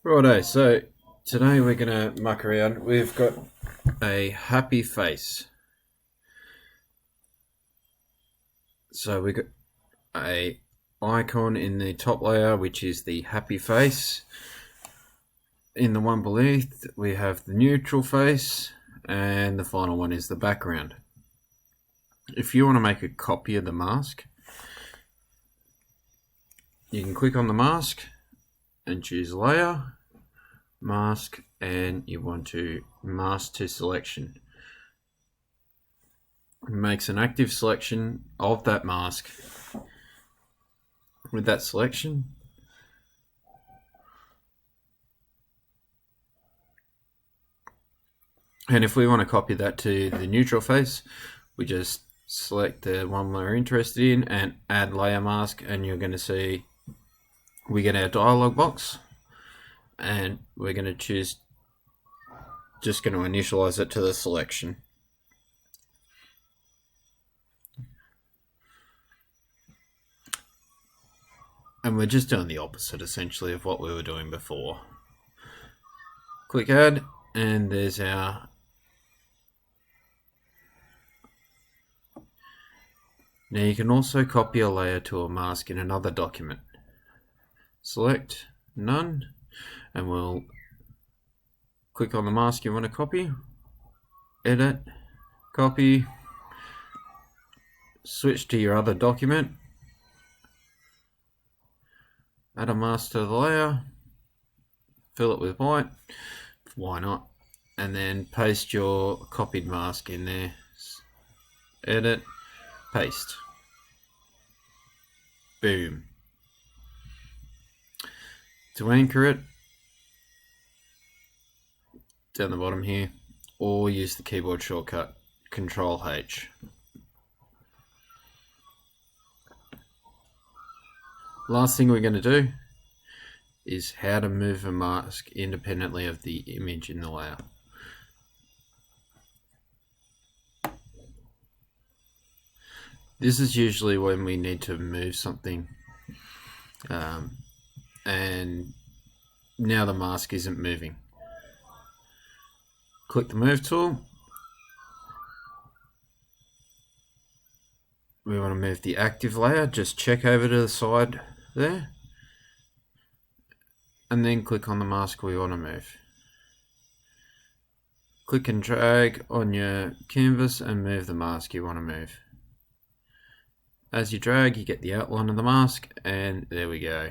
Righto, so today we're going to muck around. We've got a happy face. So we've got a icon in the top layer, which is the happy face. In the one beneath, we have the neutral face, and the final one is the background. If you want to make a copy of the mask, you can click on the mask and choose layer, mask, and you want to mask to selection. It makes an active selection of that mask. With that selection, and if we want to copy that to the neutral face, we just select the one we're interested in and add layer mask, and you're going to see we get our dialog box, and we're going to choose, just going to initialize it to the selection. And we're just doing the opposite essentially of what we were doing before. Click add, and there's our now you can also copy a layer to a mask in another document. Select none, and we'll click on the mask you want to copy, edit, copy, switch to your other document, add a mask to the layer, fill it with white, why not, and then paste your copied mask in there, edit, paste, boom. To anchor it, down the bottom here, or use the keyboard shortcut Control H. Last thing we're going to do is how to move a mask independently of the image in the layer. This is usually when we need to move something, and now the mask isn't moving. Click the move tool. We want to move the active layer, just check over to the side there, and then click on the mask we want to move. Click and drag on your canvas and move the mask you want to move. As you drag, you get the outline of the mask, and there we go.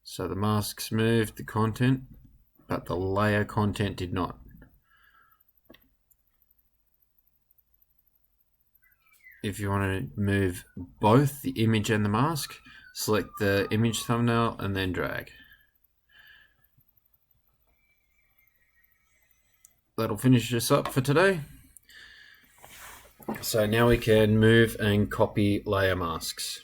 So the mask's moved the content, but the layer content did not. If you want to move both the image and the mask, select the image thumbnail and then drag. That'll finish us up for today. So now we can move and copy layer masks.